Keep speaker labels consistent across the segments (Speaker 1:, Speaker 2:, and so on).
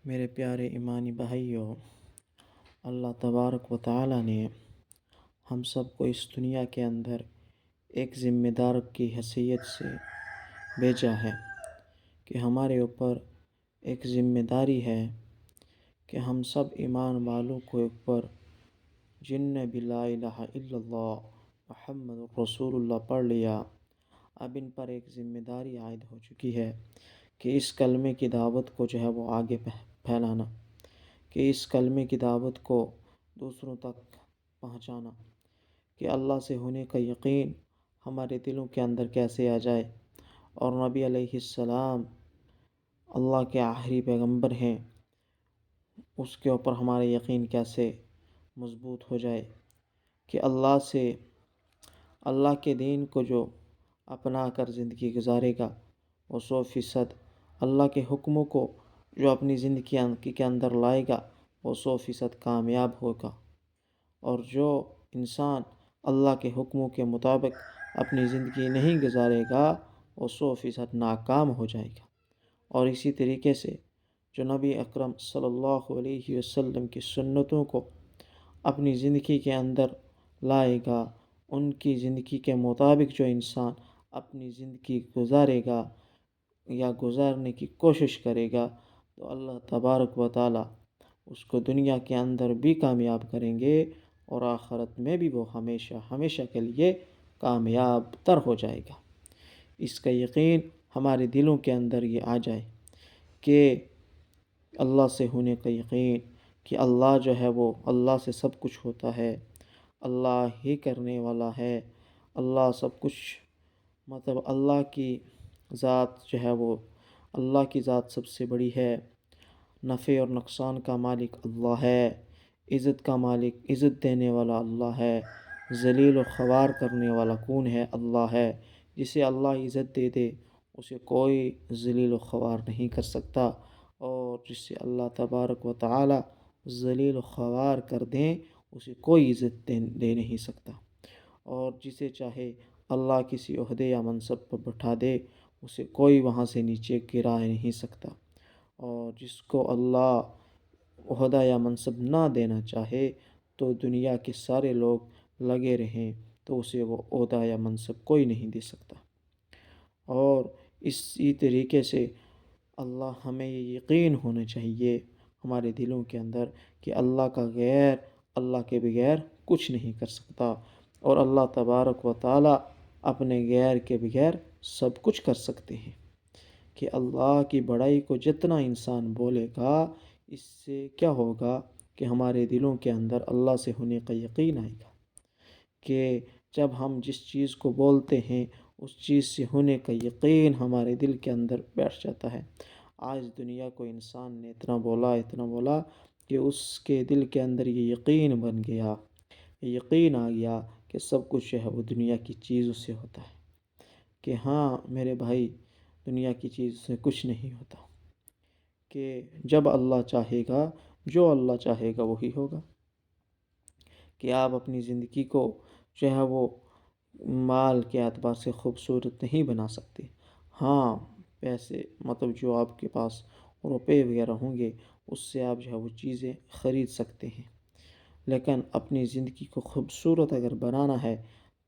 Speaker 1: میرے پیارے ایمانی بھائیوں، اللہ تبارک و تعالی نے ہم سب کو اس دنیا کے اندر ایک ذمہ دار کی حیثیت سے بھیجا ہے کہ ہمارے اوپر ایک ذمہ داری ہے کہ ہم سب ایمان والوں کو اوپر جن نے بھی لا الہ الا اللہ محمد رسول اللہ پڑھ لیا، اب ان پر ایک ذمہ داری عائد ہو چکی ہے کہ اس کلمے کی دعوت کو جو ہے وہ آگے پھیلانا، کہ اس کلمے کی دعوت کو دوسروں تک پہنچانا، کہ اللہ سے ہونے کا یقین ہمارے دلوں کے اندر کیسے آ جائے، اور نبی علیہ السلام اللہ کے آخری پیغمبر ہیں، اس کے اوپر ہمارا یقین کیسے مضبوط ہو جائے، کہ اللہ کے دین کو جو اپنا کر زندگی گزارے گا وہ 100% اللہ کے حکموں کو جو اپنی زندگی کے اندر لائے گا وہ 100% کامیاب ہوگا، اور جو انسان اللہ کے حکموں کے مطابق اپنی زندگی نہیں گزارے گا وہ 100% ناکام ہو جائے گا۔ اور اسی طریقے سے جو نبی اکرم صلی اللہ علیہ وسلم کی سنتوں کو اپنی زندگی کے اندر لائے گا، ان کی زندگی کے مطابق جو انسان اپنی زندگی گزارے گا یا گزارنے کی کوشش کرے گا تو اللہ تبارک و تعالی اس کو دنیا کے اندر بھی کامیاب کریں گے، اور آخرت میں بھی وہ ہمیشہ ہمیشہ کے لیے کامیاب تر ہو جائے گا۔ اس کا یقین ہمارے دلوں کے اندر یہ آ جائے کہ اللہ سے ہونے کا یقین، کہ اللہ جو ہے وہ اللہ سے سب کچھ ہوتا ہے، اللہ ہی کرنے والا ہے، اللہ سب کچھ، مطلب اللہ کی ذات جو ہے وہ اللہ کی ذات سب سے بڑی ہے، نفع اور نقصان کا مالک اللہ ہے، عزت کا مالک عزت دینے والا اللہ ہے، ذلیل و خوار کرنے والا کون ہے؟ اللہ ہے۔ جسے اللہ عزت دے دے اسے کوئی ذلیل و خوار نہیں کر سکتا، اور جسے اللہ تبارک و تعالی ذلیل و خوار کر دیں اسے کوئی عزت دے نہیں سکتا، اور جسے چاہے اللہ کسی عہدے یا منصب پر بٹھا دے اسے کوئی وہاں سے نیچے گرا نہیں سکتا، اور جس کو اللہ عہدہ یا منصب نہ دینا چاہے تو دنیا کے سارے لوگ لگے رہیں تو اسے وہ عہدہ یا منصب کوئی نہیں دے سکتا۔ اور اسی طریقے سے ہمیں یہ یقین ہونا چاہیے ہمارے دلوں کے اندر کہ اللہ کے بغیر کچھ نہیں کر سکتا، اور اللہ تبارک و تعالی اپنے غیر کے بغیر سب کچھ کر سکتے ہیں، کہ اللہ کی بڑائی کو جتنا انسان بولے گا اس سے کیا ہوگا کہ ہمارے دلوں کے اندر اللہ سے ہونے کا یقین آئے گا، کہ جب ہم جس چیز کو بولتے ہیں اس چیز سے ہونے کا یقین ہمارے دل کے اندر بیٹھ جاتا ہے۔ آج دنیا کو انسان نے اتنا بولا کہ اس کے دل کے اندر یہ یقین بن گیا، یہ یقین آ گیا کہ سب کچھ جو ہے وہ دنیا کی چیزوں سے ہوتا ہے، کہ ہاں میرے بھائی دنیا کی چیز سے کچھ نہیں ہوتا، کہ جب اللہ چاہے گا جو اللہ چاہے گا وہی ہوگا، کہ آپ اپنی زندگی کو جو ہے وہ مال کے اعتبار سے خوبصورت نہیں بنا سکتے۔ ہاں پیسے، مطلب جو آپ کے پاس روپے وغیرہ ہوں گے اس سے آپ جو ہے وہ چیزیں خرید سکتے ہیں، لیکن اپنی زندگی کو خوبصورت اگر بنانا ہے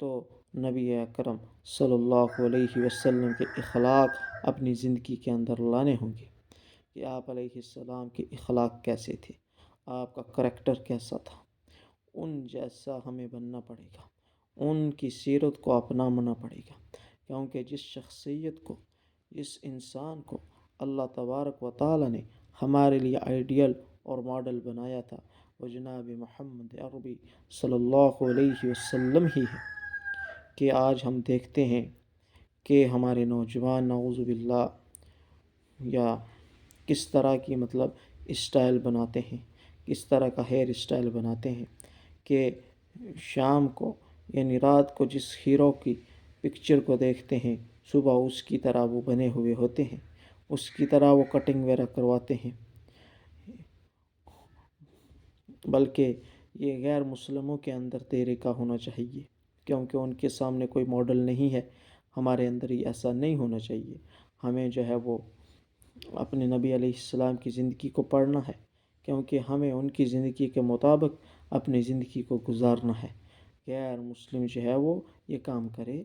Speaker 1: تو نبی اکرم صلی اللہ علیہ وسلم کے اخلاق اپنی زندگی کے اندر لانے ہوں گے، کہ آپ علیہ السلام کے اخلاق کیسے تھے، آپ کا کریکٹر کیسا تھا، ان جیسا ہمیں بننا پڑے گا، ان کی سیرت کو اپنانا پڑے گا، کیونکہ جس شخصیت کو، جس انسان کو اللہ تبارک و تعالی نے ہمارے لیے آئیڈیل اور ماڈل بنایا تھا وہ جناب محمد عربی صلی اللہ علیہ وسلم ہی ہے، کہ آج ہم دیکھتے ہیں کہ ہمارے نوجوان نعوذ باللہ یا کس طرح کی مطلب اسٹائل بناتے ہیں، کس طرح کا ہیئر اسٹائل بناتے ہیں، کہ شام کو یعنی رات کو جس ہیرو کی پکچر کو دیکھتے ہیں صبح اس کی طرح وہ بنے ہوئے ہوتے ہیں، اس کی طرح وہ کٹنگ وغیرہ کرواتے ہیں، بلکہ یہ غیر مسلموں کے اندر طریقہ ہونا چاہیے، کیونکہ ان کے سامنے کوئی ماڈل نہیں ہے، ہمارے اندر ہی ایسا نہیں ہونا چاہیے، ہمیں جو ہے وہ اپنے نبی علیہ السلام کی زندگی کو پڑھنا ہے، کیونکہ ہمیں ان کی زندگی کے مطابق اپنی زندگی کو گزارنا ہے۔ غیر مسلم جو ہے وہ یہ کام کرے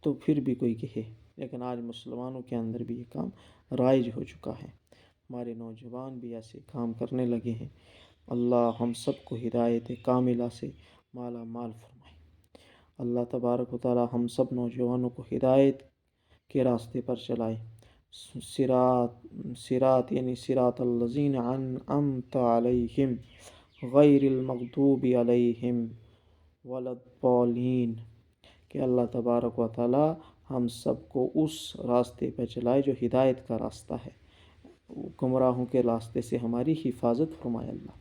Speaker 1: تو پھر بھی کوئی کہے، لیکن آج مسلمانوں کے اندر بھی یہ کام رائج ہو چکا ہے، ہمارے نوجوان بھی ایسے کام کرنے لگے ہیں۔ اللہ ہم سب کو ہدایت کاملہ سے مالا مال فرمائے۔ اللہ تبارک و تعالی ہم سب نوجوانوں کو ہدایت کے راستے پر چلائے۔ صراط یعنی صراط الذین انعمت علیہم غیر المغضوب علیہم ولا الضالین، کہ اللہ تبارک و تعالی ہم سب کو اس راستے پہ چلائے جو ہدایت کا راستہ ہے۔ گمراہوں کے راستے سے ہماری حفاظت فرمائے اللہ،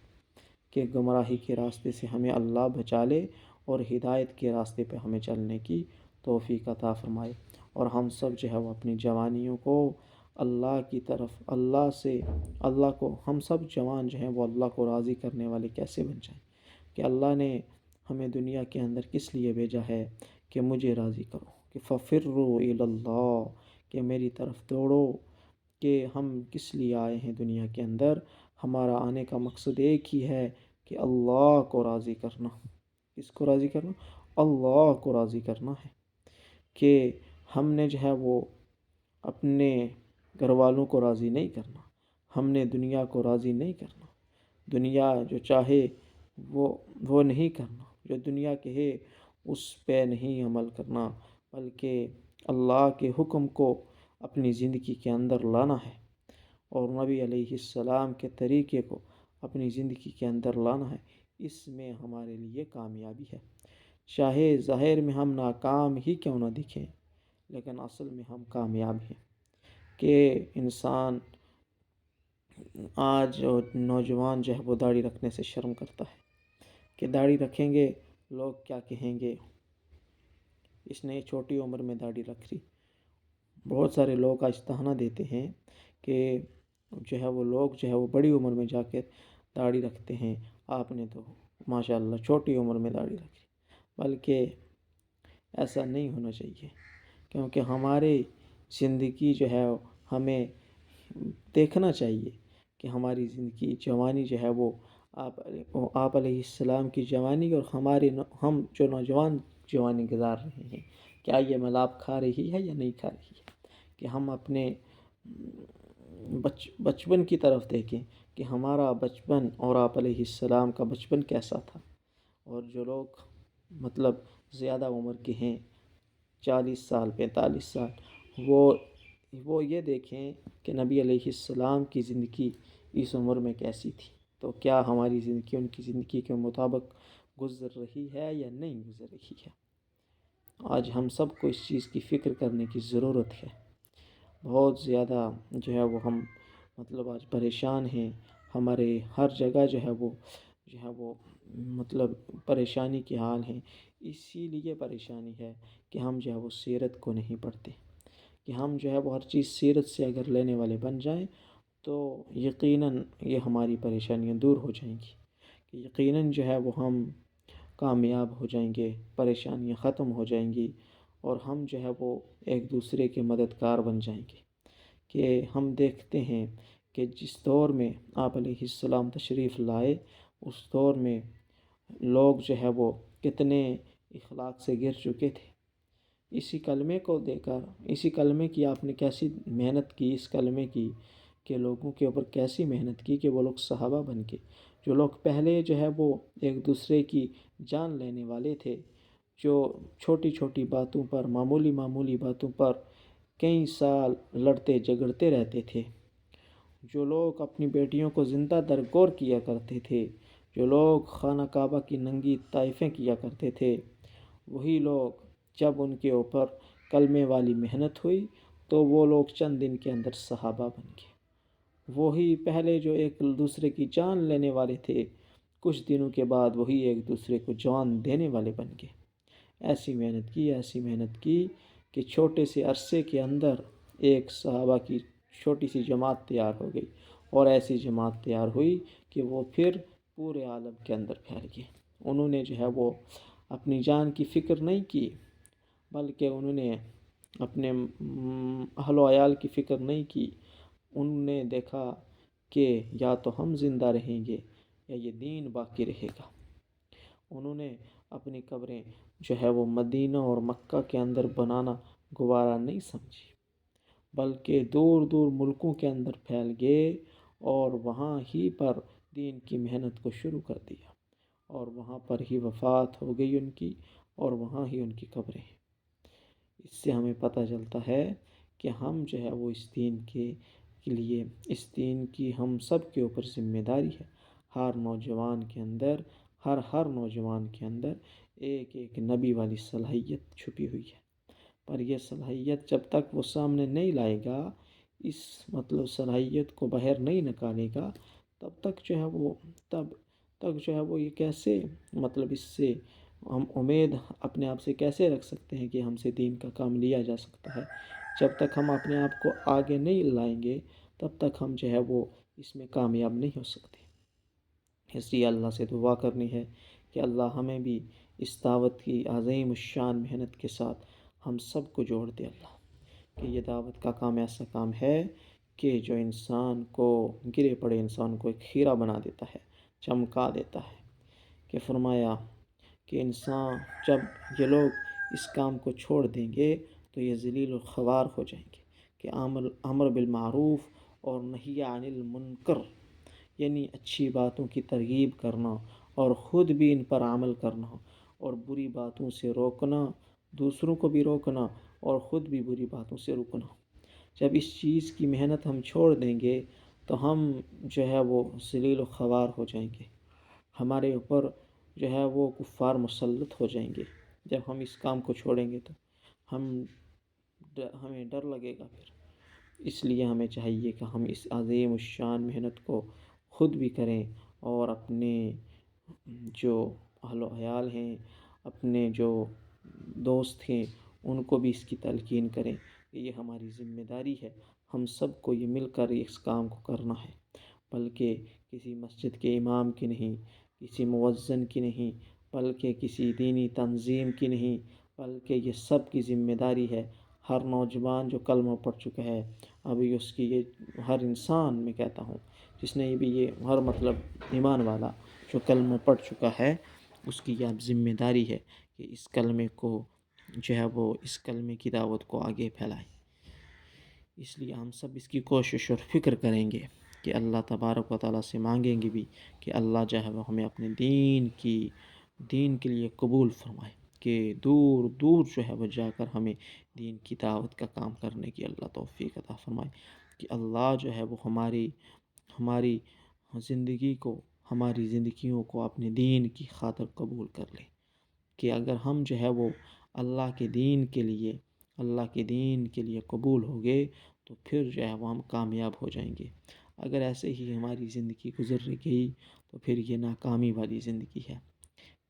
Speaker 1: کہ گمراہی کے راستے سے ہمیں اللہ بچا لے اور ہدایت کے راستے پہ ہمیں چلنے کی توفیق عطا فرمائے۔ اور ہم سب جو ہے وہ اپنی جوانیوں کو اللہ کی طرف، اللہ کو، ہم سب جوان جو ہیں وہ اللہ کو راضی کرنے والے کیسے بن جائیں، کہ اللہ نے ہمیں دنیا کے اندر کس لیے بھیجا ہے کہ مجھے راضی کرو، کہ فَفِرُّوا إِلَى اللَّهِ، کہ میری طرف دوڑو، کہ ہم کس لیے آئے ہیں دنیا کے اندر، ہمارا آنے کا مقصد ایک ہی ہے کہ اللہ کو راضی کرنا۔ کس کو راضی کرنا؟ اللہ کو راضی کرنا ہے، کہ ہم نے جو ہے وہ اپنے گھر والوں کو راضی نہیں کرنا، ہم نے دنیا کو راضی نہیں کرنا، دنیا جو چاہے وہ نہیں کرنا، جو دنیا کہے اس پہ نہیں عمل کرنا، بلکہ اللہ کے حکم کو اپنی زندگی کے اندر لانا ہے، اور نبی علیہ السلام کے طریقے کو اپنی زندگی کے اندر لانا ہے۔ اس میں ہمارے لیے کامیابی ہے، چاہے ظاہر میں ہم ناکام ہی کیوں نہ دکھیں، لیکن اصل میں ہم کامیاب ہیں۔ کہ انسان آج نوجوان جو ہے وہ داڑھی رکھنے سے شرم کرتا ہے، کہ داڑھی رکھیں گے لوگ کیا کہیں گے، اس نے چھوٹی عمر میں داڑھی رکھ لی۔ بہت سارے لوگ آج طعنہ دیتے ہیں کہ جو ہے وہ لوگ جو ہے وہ بڑی عمر میں جا کے داڑھی رکھتے ہیں، آپ نے تو ماشاءاللہ چھوٹی عمر میں داڑھی رکھی، بلکہ ایسا نہیں ہونا چاہیے، کیونکہ ہماری زندگی جو ہے ہمیں دیکھنا چاہیے کہ ہماری زندگی جوانی جو ہے وہ آپ علیہ السلام کی جوانی اور ہم جو نوجوان جوانی گزار رہے ہیں، کیا یہ ملاپ کھا رہی ہے یا نہیں کھا رہی ہے، کہ ہم اپنے بچپن کی طرف دیکھیں کہ ہمارا بچپن اور آپ علیہ السلام کا بچپن کیسا تھا، اور جو لوگ مطلب زیادہ عمر کے ہیں، 40 سال 45 سال، وہ یہ دیکھیں کہ نبی علیہ السلام کی زندگی اس عمر میں کیسی تھی، تو کیا ہماری زندگی ان کی زندگی کے مطابق گزر رہی ہے یا نہیں گزر رہی ہے۔ آج ہم سب کو اس چیز کی فکر کرنے کی ضرورت ہے، بہت زیادہ جو ہے وہ ہم مطلب آج پریشان ہیں، ہمارے ہر جگہ جو ہے وہ مطلب پریشانی کے حال ہیں۔ اسی لیے پریشانی ہے کہ ہم جو ہے وہ سیرت کو نہیں پڑھتے، کہ ہم جو ہے وہ ہر چیز سیرت سے اگر لینے والے بن جائیں تو یقیناً یہ ہماری پریشانیاں دور ہو جائیں گی، کہ یقیناً جو ہے وہ ہم کامیاب ہو جائیں گے، پریشانیاں ختم ہو جائیں گی، اور ہم جو ہے وہ ایک دوسرے کے مددگار بن جائیں گے۔ کہ ہم دیکھتے ہیں کہ جس دور میں آپ علیہ السلام تشریف لائے، اس دور میں لوگ جو ہے وہ کتنے اخلاق سے گر چکے تھے۔ اسی کلمے کو دے کر، اسی کلمے کی آپ نے کیسی محنت کی، اس کلمے کی کہ لوگوں کے اوپر کیسی محنت کی کہ وہ لوگ صحابہ بن کے، جو لوگ پہلے جو ہے وہ ایک دوسرے کی جان لینے والے تھے، جو چھوٹی چھوٹی باتوں پر، معمولی باتوں پر کئی سال لڑتے جھگڑتے رہتے تھے، جو لوگ اپنی بیٹیوں کو زندہ درگور کیا کرتے تھے، جو لوگ خانہ کعبہ کی ننگی طائفیں کیا کرتے تھے، وہی لوگ جب ان کے اوپر کلمے والی محنت ہوئی تو وہ لوگ چند دن کے اندر صحابہ بن گئے۔ وہی پہلے جو ایک دوسرے کی جان لینے والے تھے، کچھ دنوں کے بعد وہی ایک دوسرے کو جان دینے والے بن گئے۔ ایسی محنت کی کہ چھوٹے سے عرصے کے اندر ایک صحابہ کی چھوٹی سی جماعت تیار ہو گئی، اور ایسی جماعت تیار ہوئی کہ وہ پھر پورے عالم کے اندر پھیل گئی۔ انہوں نے جو ہے وہ اپنی جان کی فکر نہیں کی، بلکہ انہوں نے اپنے اہل و عیال کی فکر نہیں کی، انہوں نے دیکھا کہ یا تو ہم زندہ رہیں گے یا یہ دین باقی رہے گا۔ انہوں نے اپنی قبریں جو ہے وہ مدینہ اور مکہ کے اندر بنانا گوارا نہیں سمجھی، بلکہ دور دور ملکوں کے اندر پھیل گئے اور وہاں ہی پر دین کی محنت کو شروع کر دیا، اور وہاں پر ہی وفات ہو گئی ان کی، اور وہاں ہی ان کی قبریں ہیں۔ اس سے ہمیں پتہ چلتا ہے کہ ہم جو ہے وہ اس دین کے لیے، اس دین کی ہم سب کے اوپر ذمہ داری ہے۔ ہر نوجوان کے اندر، ہر نوجوان کے اندر ایک ایک نبی والی صلاحیت چھپی ہوئی ہے، پر یہ صلاحیت جب تک وہ سامنے نہیں لائے گا، اس مطلب صلاحیت کو باہر نہیں نکالے گا، تب تک جو ہے وہ تب تک جو ہے وہ یہ کیسے مطلب اس سے ہم امید اپنے آپ سے کیسے رکھ سکتے ہیں کہ ہم سے دین کا کام لیا جا سکتا ہے؟ جب تک ہم اپنے آپ کو آگے نہیں لائیں گے، تب تک ہم جو ہے وہ اس میں کامیاب نہیں ہو سکتے۔ اس لیے اللہ سے دعا کرنی ہے کہ اللہ ہمیں بھی اس دعوت کی عظیم الشان محنت کے ساتھ ہم سب کو جوڑ دے اللہ، کہ یہ دعوت کا کام ایسا کام ہے کہ جو انسان کو، گرے پڑے انسان کو ایک ہیرا بنا دیتا ہے، چمکا دیتا ہے۔ کہ فرمایا کہ انسان جب یہ لوگ اس کام کو چھوڑ دیں گے تو یہ ذلیل و خوار ہو جائیں گے، کہ امر بالمعروف اور نہی عن المنکر، یعنی اچھی باتوں کی ترغیب کرنا اور خود بھی ان پر عمل کرنا، اور بری باتوں سے روکنا، دوسروں کو بھی روکنا اور خود بھی بری باتوں سے رکنا۔ جب اس چیز کی محنت ہم چھوڑ دیں گے تو ہم جو ہے وہ ذلیل و خوار ہو جائیں گے، ہمارے اوپر جو ہے وہ کفار مسلط ہو جائیں گے۔ جب ہم اس کام کو چھوڑیں گے تو ہمیں ڈر لگے گا پھر۔ اس لیے ہمیں چاہیے کہ ہم اس عظیم الشان محنت کو خود بھی کریں، اور اپنے جو اہل و عیال ہیں، اپنے جو دوست ہیں، ان کو بھی اس کی تلقین کریں کہ یہ ہماری ذمہ داری ہے، ہم سب کو یہ مل کر اس کام کو کرنا ہے، بلکہ کسی مسجد کے امام کی نہیں، کسی مؤذن کی نہیں، بلکہ کسی دینی تنظیم کی نہیں، بلکہ یہ سب کی ذمہ داری ہے۔ ہر نوجوان جو کلمہ پڑھ چکا ہے، ابھی اس کی یہ ہر انسان میں کہتا ہوں جس نے بھی یہ ہر مطلب ایمان والا جو کلمہ پڑھ چکا ہے، اس کی یہ اب ذمہ داری ہے کہ اس کلمے کو جو ہے وہ اس کلمے کی دعوت کو آگے پھیلائے۔ اس لیے ہم سب اس کی کوشش اور فکر کریں گے کہ اللہ تبارک و تعالیٰ سے مانگیں گے بھی کہ اللہ جو ہے وہ ہمیں اپنے دین کے لیے قبول فرمائے، کہ دور دور جو ہے وہ جا کر ہمیں دین کی دعوت کا کام کرنے کی اللہ توفیق عطا فرمائے، کہ اللہ جو ہے وہ ہماری زندگیوں کو اپنے دین کی خاطر قبول کر لے، کہ اگر ہم جو ہے وہ اللہ کے دین کے لیے قبول ہو گئے تو پھر جو ہے وہ ہم کامیاب ہو جائیں گے۔ اگر ایسے ہی ہماری زندگی گزر گئی تو پھر یہ ناکامی والی زندگی ہے،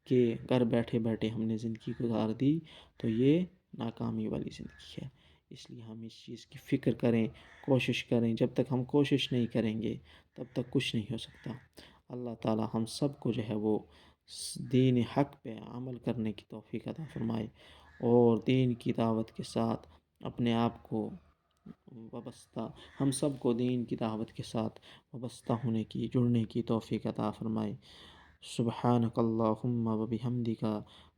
Speaker 1: کہ گھر بیٹھے بیٹھے ہم نے زندگی گزار دی تو یہ ناکامی والی زندگی ہے۔ اس لیے ہم اس چیز کی فکر کریں، کوشش کریں۔ جب تک ہم کوشش نہیں کریں گے تب تک کچھ نہیں ہو سکتا۔ اللہ تعالی ہم سب کو جو ہے وہ دین حق پہ عمل کرنے کی توفیق عطا فرمائے، اور دین کی دعوت کے ساتھ اپنے آپ کو وابستہ، ہم سب کو دین کی دعوت کے ساتھ وابستہ جڑنے کی توفیق عطا فرمائے۔ سبحانک اللہم و بحمدک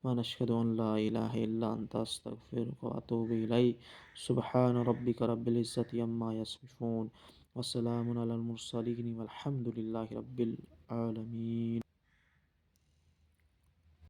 Speaker 1: ونشہد ان لا الہ الا انت استغفرک و اتوب الیک۔ سبحان ربک رب العزت عما یصفون وسلام علی المرسلین والحمد للہ رب العالمین۔